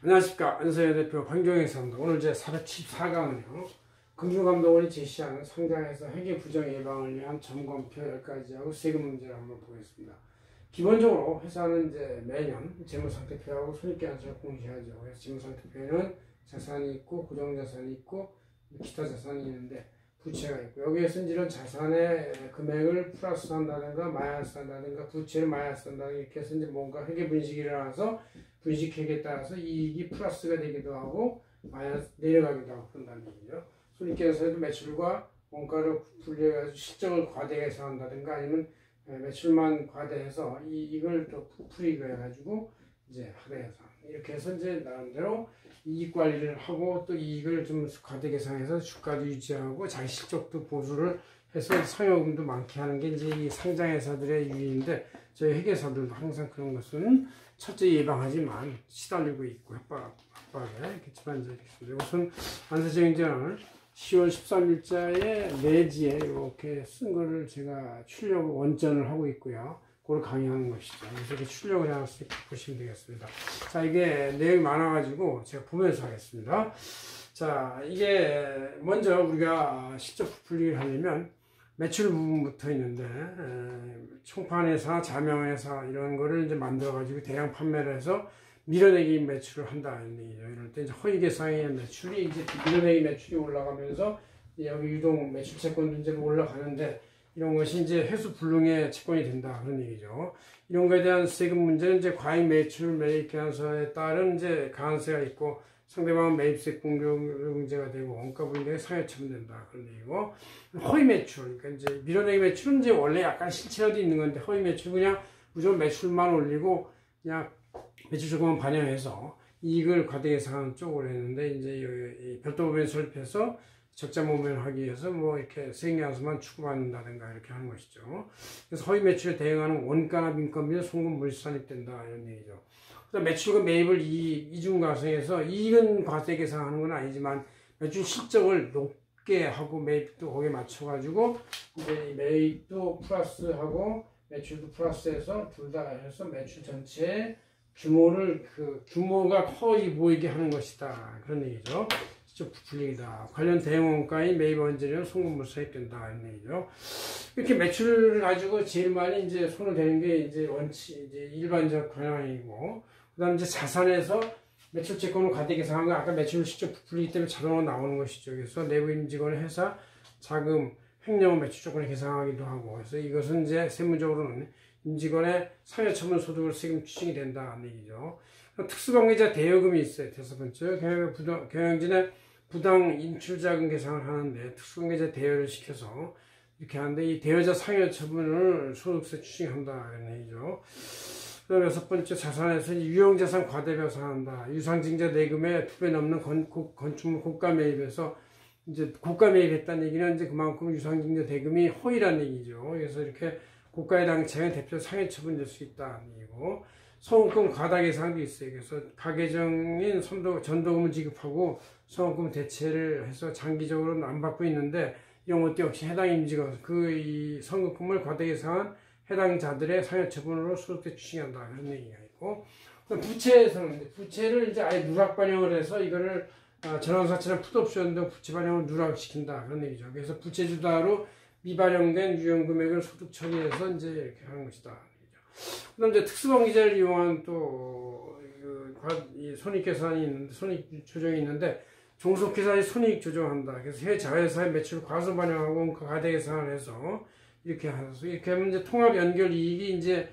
안녕하십니까. 안서현 대표 황종혜사입니다. 오늘 제 474강은요. 금융감독원이 제시하는 상장에서 회계 부정 예방을 위한 점검표 10가지하고 세금 문제를 한번 보겠습니다. 기본적으로 회사는 이제 매년 재무상태표하고 손익계산서를 공시하죠. 그래서 재무상태표에는 자산이 있고 고정자산이 있고 기타 자산이 있는데 부채가 있고, 여기에서 이런 자산의 금액을 플러스 한다든가 마이너스 한다든가 부채를 마이너스 한다든가 이렇게 해서 이제 뭔가 회계 분식이 일어나서 분식회계에 따라서 이익이 플러스가 되기도 하고 마이너스 내려가기도 하고 그런다는 얘기죠. 손익계산서에도 매출과 원가를 분리해가지고 실적을 과대계산한다든가 아니면 매출만 과대해서 이익을 또 부풀이고 해가지고 이제 하대계산 이렇게 해서 이제 나름대로 이익 관리를 하고 또 이익을 좀 과대 계산해서 주가도 유지하고 자기 실적도 보수를 해서 상여금도 많게 하는 게 이제 이 상장회사들의 유의인데, 저희 회계사들도 항상 그런 것은 첫째 예방하지만 시달리고 있고 협박에 그렇지만 이제 우선 안세정전을 10월 13일자에 내지에 이렇게 쓴 거를 제가 출력 원전을 하고 있고요. 그걸 강의하는 것이죠. 그래서 이렇게 출력을 해놨으니까 보시면 되겠습니다. 자, 이게 내용이 많아가지고 제가 보면서 하겠습니다. 자, 이게 먼저 우리가 실적 부풀리기를 하려면 매출 부분부터 있는데, 총판회사, 자명회사 이런 거를 이제 만들어가지고 대량 판매를 해서 밀어내기 매출을 한다 이런 얘기죠. 이럴 때 이제 허위계상의 매출이 이제 밀어내기 매출이 올라가면서 여기 유동 매출 채권도 이제 올라가는데, 이런 것이 이제 회수불능의 채권이 된다 그런 얘기죠. 이런 것에 대한 세금 문제는 이제 과잉 매출 매입계산서에 따른 이제 가한세가 있고, 상대방은 매입세 공격 문제가 되고 원가 불이익에 상해처분된다 그런 얘기고, 허위 매출, 그러니까 이제 밀어내기 매출은 이제 원래 약간 실체화도 있는 건데, 허위 매출 그냥 무조건 매출만 올리고 그냥 매출 조금만 반영해서 이익을 과대계산하는 쪽으로 했는데, 이제 별도법인 설립해서 적자 모면하기 위해서 뭐 이렇게 세액량수만 추구받는다든가 이렇게 하는 것이죠. 그래서 허위 매출에 대응하는 원가나 민감 및 송금 물산입된다 이런 얘기죠. 그래서 매출과 매입을 이중 과정에서 이익은 과세 계산하는 건 아니지만 매출 실적을 높게 하고 매입도 거기에 맞춰가지고 이제 매입도 플러스하고 매출도 플러스해서 둘 다 해서 매출 전체의 규모가 허위 보이게 하는 것이다 그런 얘기죠. 부풀리기다. 관련 대응 원가인 매입 원재료 송금물 사입된다 이런 얘기죠. 이렇게 매출을 가지고 제일 많이 이제 손을 대는 게 이제 이제 일반적 관행이고, 그다음 이제 자산에서 매출 채권을 과대 계산한 거 아까 매출 실적 부풀리기 때문에 자동으로 나오는 것이죠. 그래서 내부 임직원의 회사 자금 횡령 매출 조건을 계산하기도 하고, 그래서 이것은 이제 세무적으로는 임직원의 상여처분 소득을 세금 추징이 된다는 얘기죠. 특수관계자 대여금이 있어요. 다섯 번째, 경영진의 부당 인출자금 계산을 하는데 특수관계자 대여를 시켜서 이렇게 하는데, 이 대여자 상여처분을 소득세 추징한다 이런 얘기죠. 그다음 여섯 번째, 자산에서 유형자산 과대배상한다. 유상증자 내금의 2배 넘는 건축물 고가 매입에서 이제 고가 매입했다는 얘기는 이제 그만큼 유상증자 대금이 허위라는 얘기죠. 그래서 이렇게 고가의 당차에 대표 상해처분될 수 있다는 얘기고, 성원금 과다 계산도 있어요. 그래서 가계정인 전도금을 지급하고 성원금 대체를 해서 장기적으로는 안 받고 있는데, 이런 것도 역시 해당 임직원 이 성급금을 과다 계산한 해당자들의 상해처분으로 소득세 추징한다 그런 얘기가 있고, 부채에서는 부채를 이제 아예 누락 반영을 해서 이거를 전환사채나 풋옵션 등 부채 반영을 누락시킨다 그런 얘기죠. 그래서 부채주다로 미반영된 유형금액을 소득 처리해서 이제 이렇게 하는 것이다. 그다음 이제 특수관계자를 이용한 또 손익계산이 있는데, 손익 조정이 있는데, 종속회사의 손익 조정한다. 그래서 해 자회사의 매출 과소 반영하고 과대 계산을 해서 이렇게 하면 이제 통합 연결 이익이 이제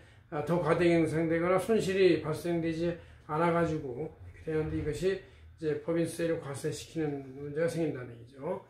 더 과대 계산되거나 손실이 발생되지 않아가지고 되는데, 이것이 이제 법인세를 과세시키는 문제가 생긴다는 얘기죠.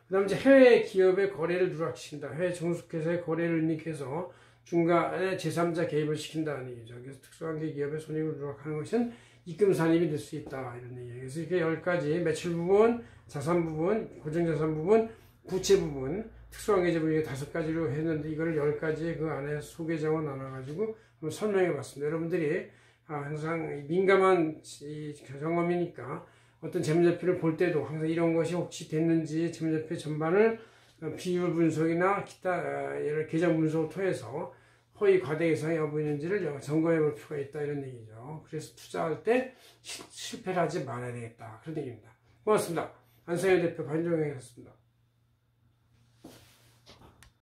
그다음 이제 해외 기업의 거래를 누락시킨다. 해외 종속회사의 거래를 은닉해서 중간에 제3자 개입을 시킨다는 얘기죠. 그래서 특수관계 기업의 손익을 누락하는 것은 입금 산입이 될 수 있다 이런 얘기예요. 그래서 이렇게 10가지 매출 부분, 자산 부분, 고정자산 부분, 부채 부분, 특수관계자 부분 5가지로 했는데, 이거를 10가지 그 안에 소개장을 나눠가지고 한번 설명해 봤습니다. 여러분들이 항상 민감한 점검이니까 어떤 재무제표를 볼 때도 항상 이런 것이 혹시 됐는지 재무제표 전반을 비율 분석이나 기타 계정 분석을 통해서 허위 과대 예상이 여부 있는지를 점검해 볼 필요가 있다 이런 얘기죠. 그래서 투자할 때 실패를 하지 말아야 되겠다 그런 얘기입니다. 고맙습니다. 안성현 대표 반정형이었습니다.